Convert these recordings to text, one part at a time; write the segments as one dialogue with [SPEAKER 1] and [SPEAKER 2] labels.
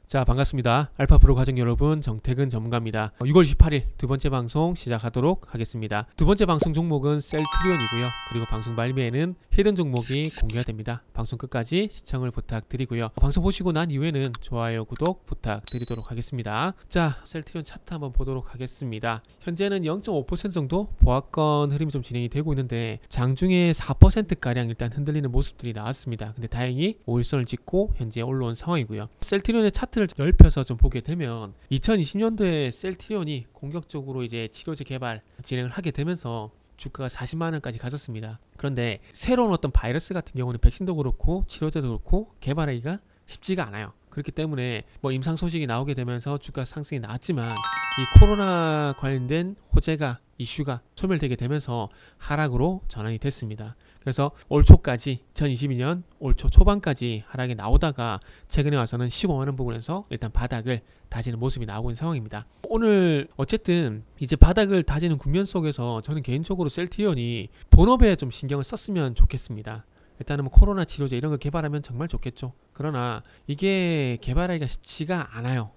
[SPEAKER 1] 자, 반갑습니다. 알파프로 가족 여러분, 정태근 전문가입니다. 6월 28일 두 번째 방송 시작하도록 하겠습니다. 두 번째 방송 종목은 셀트리온이고요. 그리고 방송 말미에는 히든 종목이 공개가 됩니다. 방송 끝까지 시청을 부탁드리고요. 방송 보시고 난 이후에는 좋아요, 구독 부탁드리도록 하겠습니다. 자, 셀트리온 차트 한번 보도록 하겠습니다. 현재는 0.5% 정도 보합권 흐름이 좀 진행이 되고 있는데 장중에 4%가량 일단 흔들리는 모습들이 나왔습니다. 근데 다행히 5일선을 찍고 현재 올라온 상황이고요. 셀트리온의 차트를 넓혀서 좀 보게 되면 2020년도에 셀트리온이 공격적으로 이제 치료제 개발 진행을 하게 되면서 주가가 40만원까지 가졌습니다. 그런데 새로운 어떤 바이러스 같은 경우는 백신도 그렇고 치료제도 그렇고 개발하기가 쉽지가 않아요. 그렇기 때문에 뭐 임상 소식이 나오게 되면서 주가 상승이 나왔지만 이 코로나 관련된 호재가 이슈가 소멸되게 되면서 하락으로 전환이 됐습니다. 그래서 올 초까지 2022년 올 초 초반까지 하락이 나오다가 최근에 와서는 15만원 부근에서 일단 바닥을 다지는 모습이 나오고 있는 상황입니다. 오늘 어쨌든 이제 바닥을 다지는 국면 속에서 저는 개인적으로 셀트리온이 본업에 좀 신경을 썼으면 좋겠습니다. 일단은 뭐 코로나 치료제 이런 거 개발하면 정말 좋겠죠. 그러나 이게 개발하기가 쉽지가 않아요.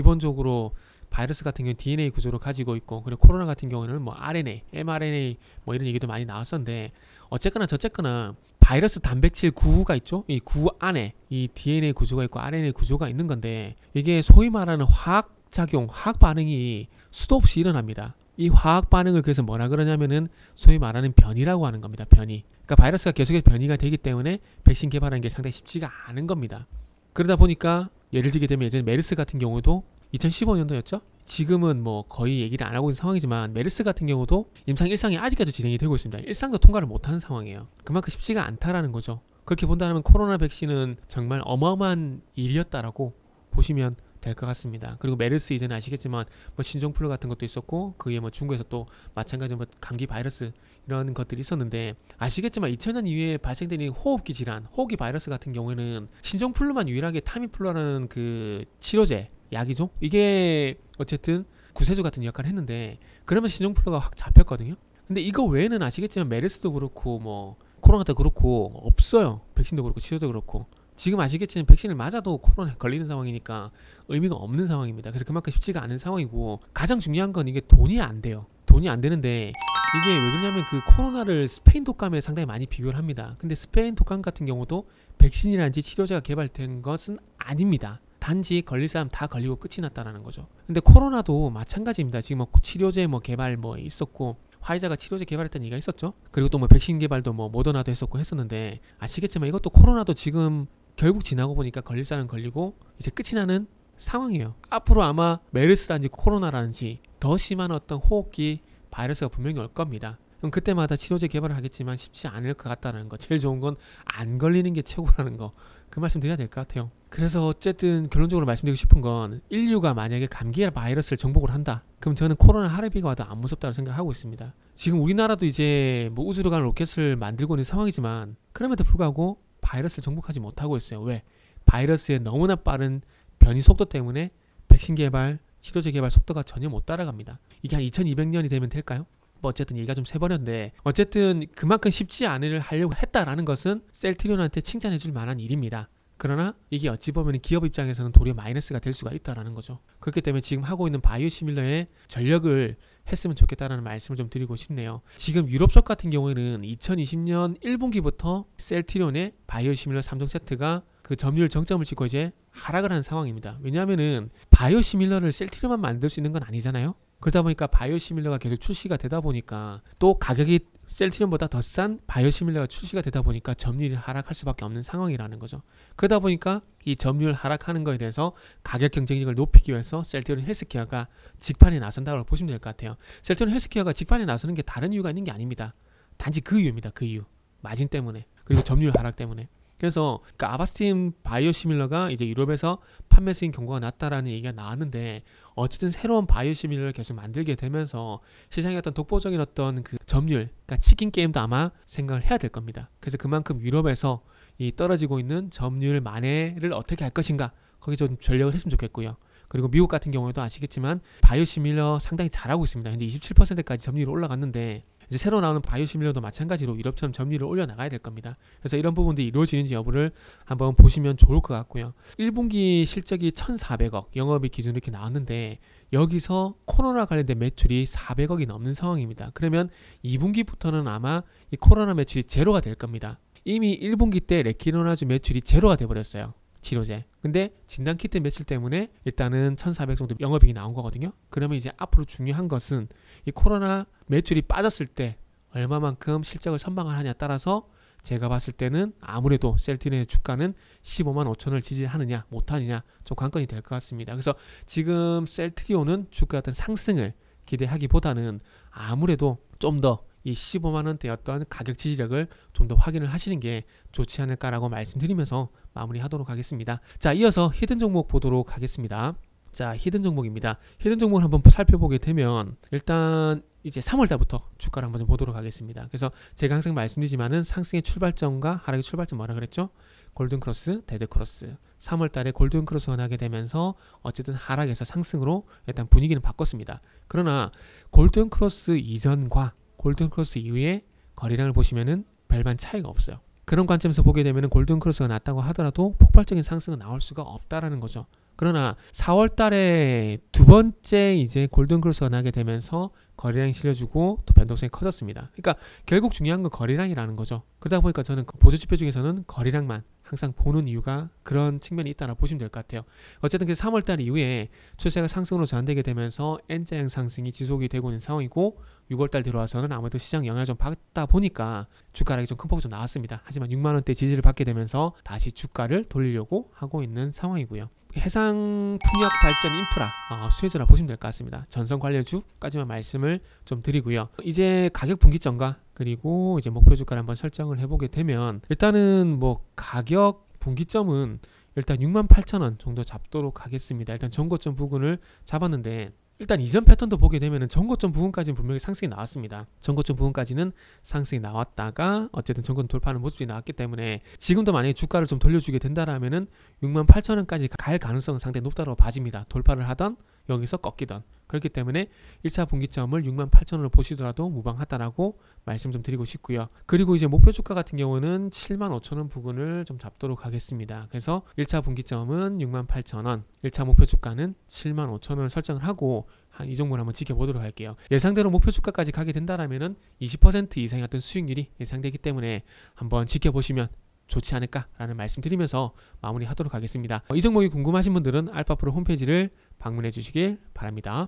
[SPEAKER 1] 기본적으로 바이러스 같은 경우는 DNA 구조를 가지고 있고, 그리고 코로나 같은 경우는 뭐 RNA, mRNA 뭐 이런 얘기도 많이 나왔었는데 어쨌거나 저쨌거나 바이러스 단백질 구가 있죠. 이 구 안에 이 DNA 구조가 있고 RNA 구조가 있는 건데 이게 소위 말하는 화학 작용, 화학 반응이 수도 없이 일어납니다. 이 화학 반응을 그래서 뭐라 그러냐면은 소위 말하는 변이라고 하는 겁니다. 변이. 그러니까 바이러스가 계속해서 변이가 되기 때문에 백신 개발하는 게 상당히 쉽지가 않은 겁니다. 그러다 보니까 예를 들게 되면 예전에 메르스 같은 경우도 2015년도였죠? 지금은 뭐 거의 얘기를 안 하고 있는 상황이지만 메르스 같은 경우도 임상 1상이 아직까지 진행이 되고 있습니다. 1상도 통과를 못하는 상황이에요. 그만큼 쉽지가 않다라는 거죠. 그렇게 본다면 코로나 백신은 정말 어마어마한 일이었다라고 보시면 될 것 같습니다. 그리고 메르스 이전에 아시겠지만 뭐 신종플루 같은 것도 있었고 그게 뭐 중국에서 또 마찬가지로 뭐 감기 바이러스 이런 것들이 있었는데 아시겠지만 2000년 이후에 발생되는 호흡기 질환, 호흡기 바이러스 같은 경우에는 신종플루만 유일하게 타미플루라는 그 치료제 약이죠. 이게 어쨌든 구세주 같은 역할을 했는데 그러면 신종플루가 확 잡혔거든요. 근데 이거 외에는 아시겠지만 메르스도 그렇고 뭐 코로나도 그렇고 없어요. 백신도 그렇고 치료도 그렇고. 지금 아시겠지만 백신을 맞아도 코로나에 걸리는 상황이니까 의미가 없는 상황입니다. 그래서 그만큼 쉽지가 않은 상황이고 가장 중요한 건 이게 돈이 안 돼요. 돈이 안 되는데 이게 왜 그러냐면 그 코로나를 스페인 독감에 상당히 많이 비교를 합니다. 근데 스페인 독감 같은 경우도 백신이라든지 치료제가 개발된 것은 아닙니다. 단지 걸릴 사람 다 걸리고 끝이 났다라는 거죠. 근데 코로나도 마찬가지입니다. 지금 뭐 치료제 뭐 개발 뭐 있었고 화이자가 치료제 개발했다는 얘기가 있었죠. 그리고 또 뭐 백신 개발도 뭐 모더나도 했었고 했었는데 아시겠지만 이것도 코로나도 지금 결국 지나고 보니까 걸릴 사람 걸리고 이제 끝이 나는 상황이에요. 앞으로 아마 메르스라든지 코로나라든지 더 심한 어떤 호흡기 바이러스가 분명히 올 겁니다. 그럼 그때마다 치료제 개발을 하겠지만 쉽지 않을 것 같다는 거. 제일 좋은 건 안 걸리는 게 최고라는 거. 그 말씀 드려야 될 것 같아요. 그래서 어쨌든 결론적으로 말씀드리고 싶은 건 인류가 만약에 감기 바이러스를 정복을 한다. 그럼 저는 코로나 하루비가 와도 안 무섭다고 생각하고 있습니다. 지금 우리나라도 이제 뭐 우주로 가는 로켓을 만들고 있는 상황이지만 그럼에도 불구하고 바이러스를 정복하지 못하고 있어요. 왜? 바이러스의 너무나 빠른 변이 속도 때문에 백신 개발, 치료제 개발 속도가 전혀 못 따라갑니다. 이게 한 2200년이 되면 될까요? 뭐 어쨌든 얘기가 좀 세버렸는데 어쨌든 그만큼 쉽지 않을 하려고 했다라는 것은 셀트리온한테 칭찬해줄 만한 일입니다. 그러나 이게 어찌 보면 기업 입장에서는 도리어 마이너스가 될 수가 있다라는 거죠. 그렇기 때문에 지금 하고 있는 바이오시밀러에 전력을 했으면 좋겠다라는 말씀을 좀 드리고 싶네요. 지금 유럽 쪽 같은 경우에는 2020년 1분기부터 셀트리온의 바이오시밀러 3종 세트가 그 점유율 정점을 찍고 이제 하락을 하는 상황입니다. 왜냐하면은 바이오시밀러를 셀트리온만 만들 수 있는 건 아니잖아요. 그러다 보니까 바이오시밀러가 계속 출시가 되다 보니까 또 가격이 셀트리온보다 더 싼 바이오시밀러가 출시가 되다 보니까 점유율이 하락할 수밖에 없는 상황이라는 거죠. 그러다 보니까 이 점유율 하락하는 거에 대해서 가격 경쟁력을 높이기 위해서 셀트리온 헬스케어가 직판에 나선다고 보시면 될 것 같아요. 셀트리온 헬스케어가 직판에 나서는 게 다른 이유가 있는 게 아닙니다. 단지 그 이유입니다. 그 이유. 마진 때문에. 그리고 점유율 하락 때문에. 그래서 그러니까 아바스틴 바이오시밀러가 이제 유럽에서 판매 수익 경고가 났다라는 얘기가 나왔는데 어쨌든 새로운 바이오시밀러를 계속 만들게 되면서 시장의 어떤 독보적인 어떤 그 점유율, 그러니까 치킨 게임도 아마 생각을 해야 될 겁니다. 그래서 그만큼 유럽에서 이 떨어지고 있는 점유율 만회를 어떻게 할 것인가 거기 좀 전략을 했으면 좋겠고요. 그리고 미국 같은 경우에도 아시겠지만 바이오시밀러 상당히 잘하고 있습니다. 현재 27%까지 점유율이 올라갔는데 이제 새로 나오는 바이오시밀러도 마찬가지로 유럽처럼 점유율을 올려나가야 될 겁니다. 그래서 이런 부분들이 이루어지는지 여부를 한번 보시면 좋을 것 같고요. 1분기 실적이 1,400억 영업이익 기준으로 이렇게 나왔는데 여기서 코로나 관련된 매출이 400억이 넘는 상황입니다. 그러면 2분기부터는 아마 이 코로나 매출이 제로가 될 겁니다. 이미 1분기 때 레키노나주 매출이 제로가 돼버렸어요. 치료제. 근데 진단키트 매출 때문에 일단은 1,400 정도 영업이익이 나온 거거든요. 그러면 이제 앞으로 중요한 것은 이 코로나 매출이 빠졌을 때 얼마만큼 실적을 선방을 하냐에 따라서 제가 봤을 때는 아무래도 셀트리온의 주가는 15만 5천을 지지하느냐 못하느냐 좀 관건이 될 것 같습니다. 그래서 지금 셀트리온은 주가 어떤 상승을 기대하기보다는 아무래도 좀 더 이 15만원대 어떤 가격 지지력을 좀 더 확인을 하시는 게 좋지 않을까라고 말씀드리면서 마무리하도록 하겠습니다. 자, 이어서 히든 종목 보도록 하겠습니다. 자, 히든 종목입니다. 히든 종목을 한번 살펴보게 되면 일단 이제 3월달부터 주가를 한번 좀 보도록 하겠습니다. 그래서 제가 항상 말씀드리지만은 상승의 출발점과 하락의 출발점 뭐라 그랬죠? 골든크로스, 데드크로스. 3월달에 골든크로스가 나게 되면서 어쨌든 하락에서 상승으로 일단 분위기는 바꿨습니다. 그러나 골든크로스 이전과 골든크로스 이후에 거래량을 보시면은 별반 차이가 없어요. 그런 관점에서 보게 되면 골든크로스가 났다고 하더라도 폭발적인 상승은 나올 수가 없다라는 거죠. 그러나 4월 달에 두 번째 이제 골든크로스가 나게 되면서 거래량이 실려주고 또 변동성이 커졌습니다. 그러니까 결국 중요한 건 거래량이라는 거죠. 그러다 보니까 저는 보조지표 중에서는 거래량만 항상 보는 이유가 그런 측면이 있다고 보시면 될 것 같아요. 어쨌든 그 3월 달 이후에 추세가 상승으로 전환되게 되면서 N자형 상승이 지속이 되고 있는 상황이고 6월 달 들어와서는 아무래도 시장 영향을 좀 받다 보니까 주가 하락이 좀 큰 폭으로 나왔습니다. 하지만 6만 원대 지지를 받게 되면서 다시 주가를 돌리려고 하고 있는 상황이고요. 해상 풍력 발전 인프라 수혜주라 보시면 될 것 같습니다. 전선 관련주까지만 말씀을 좀 드리고요. 이제 가격 분기점과 그리고 이제 목표 주가를 한번 설정을 해보게 되면 일단은 뭐 가격 분기점은 일단 68,000원 정도 잡도록 하겠습니다. 일단 전고점 부근을 잡았는데 일단 이전 패턴도 보게 되면 전고점 부분까지는 분명히 상승이 나왔습니다. 전고점 부분까지는 상승이 나왔다가 어쨌든 전고점 돌파하는 모습이 나왔기 때문에 지금도 만약에 주가를 좀 돌려주게 된다라면은 68,000원까지 갈 가능성은 상당히 높다고 봐집니다. 돌파를 하던 여기서 꺾이던. 그렇기 때문에 1차 분기점을 68,000원으로 보시더라도 무방하다라고 말씀 좀 드리고 싶고요. 그리고 이제 목표 주가 같은 경우는 75,000원 부근을 좀 잡도록 하겠습니다. 그래서 1차 분기점은 68,000원, 1차 목표 주가는 75,000원을 설정을 하고 한 이 종목을 한번 지켜보도록 할게요. 예상대로 목표 주가까지 가게 된다라면은 20% 이상의 어떤 수익률이 예상되기 때문에 한번 지켜보시면 좋지 않을까라는 말씀 드리면서 마무리하도록 하겠습니다. 이 종목이 궁금하신 분들은 알파프로 홈페이지를 방문해 주시길 바랍니다.